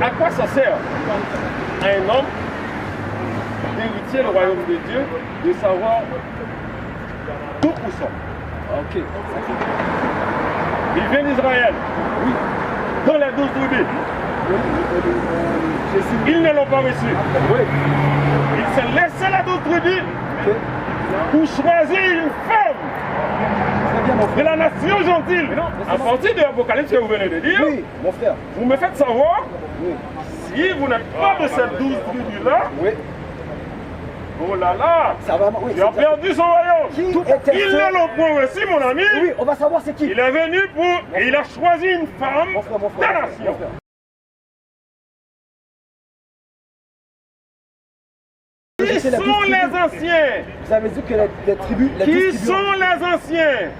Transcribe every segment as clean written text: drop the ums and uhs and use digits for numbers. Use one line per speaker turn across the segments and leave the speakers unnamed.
à quoi ça sert à un homme d'héritier le royaume de Dieu de savoir tout pour ça? Ok. Il vient d'Israël. Oui. Dans les 12 tribus. Ils ne l'ont pas reçu. Oui. Il s'est laissé les 12 tribus pour choisir une femme de la nation gentile. À partir de l'Apocalypse que vous venez de dire,
oui, mon frère.
Vous me faites savoir si vous n'êtes pas de ces 12 tribus-là. Oui. Oh là là, oui, il a perdu son royaume. Ils ne l'ont pas reçu, mon ami.
Oui, on va savoir c'est qui.
Il est venu pour... Et il a choisi une femme de la nation. Qui sont les anciens?
Vous avez dit que les tribus...
Qui sont les anciens?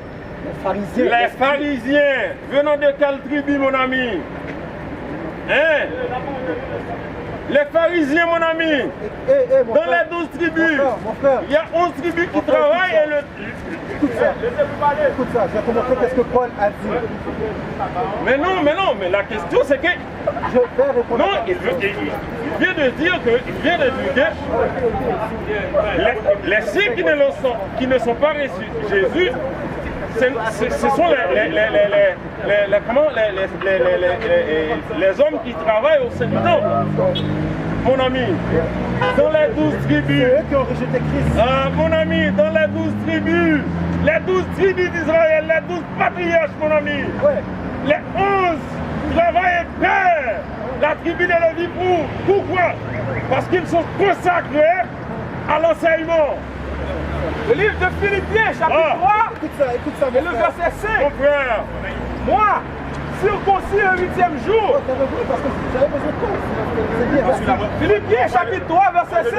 Les pharisiens.
Les pharisiens. Venant de quelle tribu, mon ami? Hein? Les pharisiens, mon ami, dans les 12 tribus,
mon frère,
il y a 11 tribus qui travaillent et le...
Écoute ça, je vais te montrer qu'est-ce que Paul a dit.
Mais non, mais la question c'est que...
Je vais répondre.
Non, il vient de dire que... Les signes qui ne sont pas reçus Jésus, ce sont les hommes qui travaillent au sein du temple. Mon ami, dans les 12 tribus,
c'est eux qui ont rejeté Christ.
Mon ami, dans les 12 tribus, les 12 tribus d'Israël, les 12 patriarches, mon ami, les 11 travaillent et paient la tribu de Lévi. Pourquoi? Parce qu'ils sont consacrés à l'enseignement.
Le livre de Philippiens, chapitre 3,
écoute ça,
et le verset 5.
Mon frère,
moi, circoncis le 8e jour. Philippiens, chapitre 3, verset 5.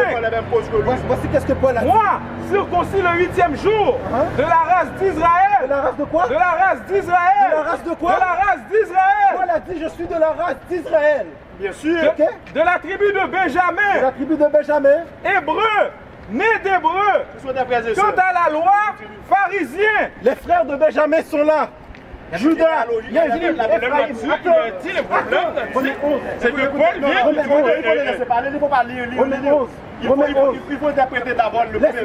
Voici qu'est-ce que Paul a dit.
Moi, circoncis le 8e jour de la race d'Israël.
De la race de quoi?
De la race d'Israël.
De la race de quoi?
De la race d'Israël.
Paul a dit, je suis de la race d'Israël.
bien sûr,
de la tribu de Benjamin.
De la tribu de Benjamin.
Hébreu. Né d'Hébreu. Quant à la loi, pharisien.
Les frères de Benjamin sont là. Judas,
c'est que Paul vient
il faut interpréter d'abord le premier.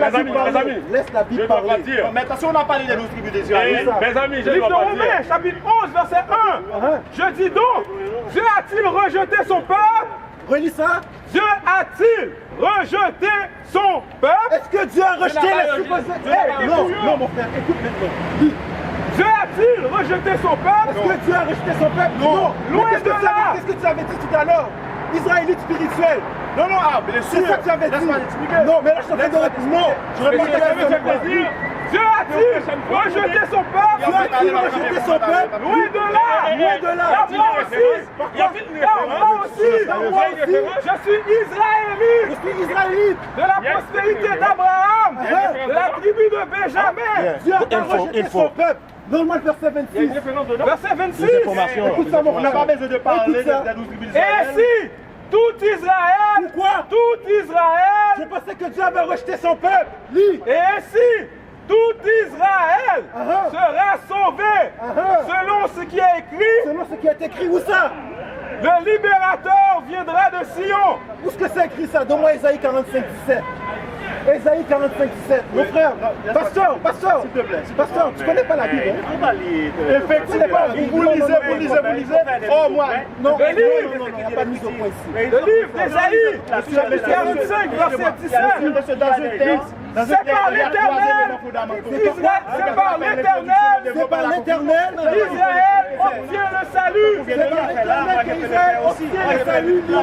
Laisse la Bible parler.
Mais attention, on a parlé des 12 tribus d'Israël.
Mes amis, je
livre de
dois pas
Romains,
dire.
chapitre 11, verset 1. Je dis donc, Dieu a-t-il rejeté son peuple?
Relis ça.
Dieu a-t-il rejeté son peuple?
Est-ce que Dieu a rejeté les supposés? Non, mon frère, écoute maintenant.
Dieu a-t-il rejeté son peuple?
Est-ce que Dieu a rejeté son peuple? Non.
Loin de là.
Qu'est-ce que tu avais dit tout à l'heure? Israélite spirituel.
Non, bien sûr.
C'est ça que tu avais dit. Non, mais là je suis en train de répondre. Non, je réponds à ta question.
Dieu a-t-il rejeté son peuple?
Dieu a-t-il rejeté son peuple?
Loin de là.
Loin de là.
Moi aussi. Je suis israélite.
Je suis israélite.
De la postérité d'Abraham. De la tribu de Benjamin.
Dieu a rejeté son peuple. Donne-moi le verset 26.
Verset 26.
Écoute ça, mon frère.
On n'a pas besoin de parler des 12 tribus
Et
d'Israël.
si tout Israël,
Pourquoi?
tout Israël,
Je pensais que Dieu avait rejeté son peuple. Lis.
et ainsi tout Israël sera sauvé selon ce qui est écrit.
Selon ce qui est écrit, où ça?
Le libérateur viendra de Sion.
Où est-ce que c'est écrit ça? Donne-moi Ésaïe 45, 17. Ésaïe 45, 17. Mon frère, pasteur,
S'il te plaît.
pasteur, tu connais pas la Bible, hein?
Effectivement, vous lisez. Oh, moi.
Non,
Le livre.
non, il n'y a pas de mise au point ici.
Le livre d'Ésaïe, chapitre 45, verset 17.
Dans un texte.
C'est par l'Éternel. C'est par l'Éternel.
C'est par l'Éternel.
Israël obtient le salut.
C'est par l'Éternel qu'Israël obtient le salut.
Un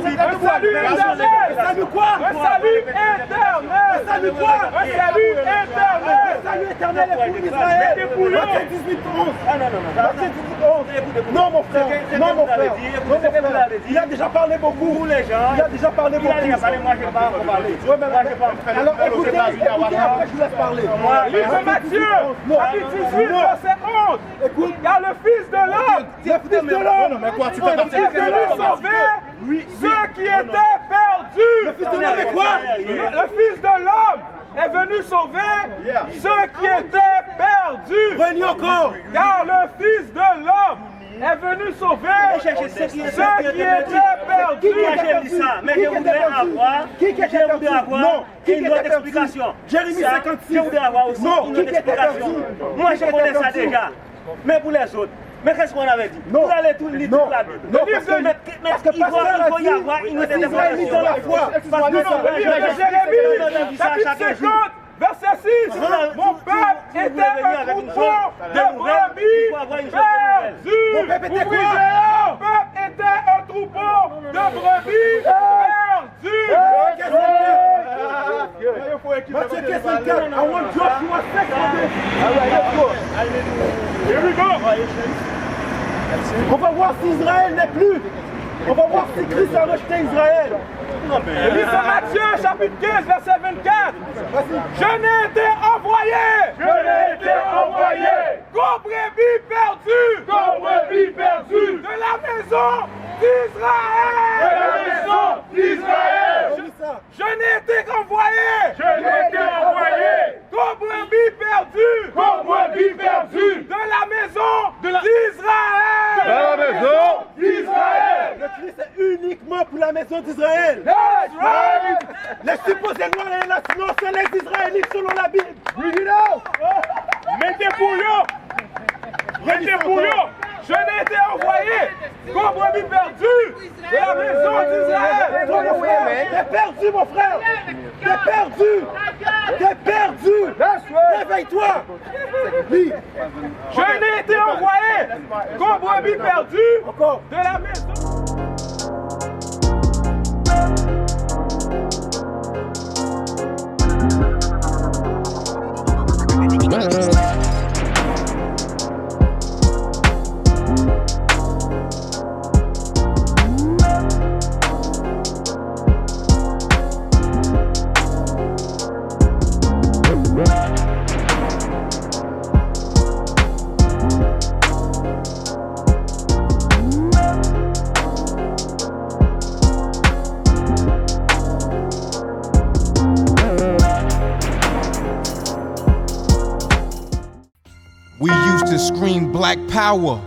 salut éternel.
Un salut quoi?
Un salut éternel.
Un salut quoi?
Un salut éternel.
Le salut éternel est pour Israël. Matthieu 18, 11. Matthieu 18, 11. Non, mon frère. Non, mon frère. Il a déjà parlé beaucoup. Il a déjà parlé beaucoup.
Moi, je ne vais pas en parler.
Alors écoutez, après je vous laisse parler.
Livre de Matthieu, chapitre 18, verset 11.
Écoute,
Car le Fils de l'homme
le Fils de l'homme
Mais quoi, tu
est venu sauver ceux qui étaient perdus.
Le Fils de l'homme est quoi?
Le Fils de l'homme est venu sauver ceux qui étaient perdus.
Relis encore.
Car le Fils de l'homme est venu sauver ceux qui étaient perdus.
Qui a dit ça? Mais je voudrais avoir une autre explication.
Jérémie 56.
Je voudrais avoir aussi une autre explication. Moi, je connais ça déjà. Mais pour les autres, mais qu'est-ce qu'on avait dit? Vous allez tout lire toute la Bible.
Non, parce que
il faut y avoir une autre explication.
dans la foi.
Parce que le livre de Jérémie, chapitre 50, verset 6, mon peuple était un troupeau de brebis perdus. Mon peuple était un troupeau de brebis perdus.
Matthieu 54, I want Joshua 6 on this.
Here we go.
On va voir si Israël n'est plus. On va voir si Christ a rejeté Israël.
Le livre de Matthieu, chapitre 15, verset 24. Je n'ai été envoyé qu'aux brebis perdues de la maison d'Israël. Je n'ai été envoyé qu'aux brebis perdues de la maison d'Israël.
Le Christ est uniquement pour la maison d'Israël.
That's right.
Les supposés noirs et les nations, c'est les Israélites selon la Bible. Bring it out.
Mettez bouillon.
Je n'ai été envoyé qu'aux brebis perdues de la maison d'Israël.
Toi, mon frère, t'es perdu, mon frère. T'es perdu. Réveille-toi. Lis.
Je n'ai été envoyé qu'aux brebis perdues de la maison.
We used to scream black power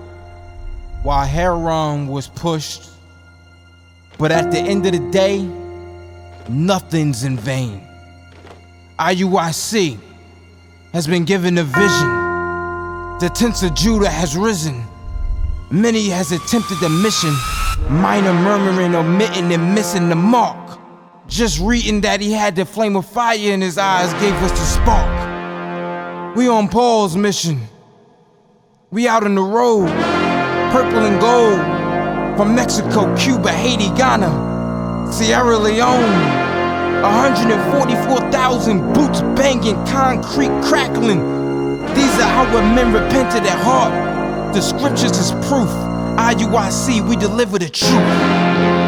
while Heron was pushed. But at the end of the day, nothing's in vain. IUIC has been given a vision. The tents of Judah has risen. Many has attempted the mission, minor murmuring, omitting, and missing the mark. Just reading that he had the flame of fire in his eyes gave us the spark. We on Paul's mission. We out on the road, purple and gold, from Mexico, Cuba, Haiti, Ghana, Sierra Leone. 144,000 boots banging, concrete crackling. These are our men repented at heart. The scriptures is proof. IUIC, we deliver the truth.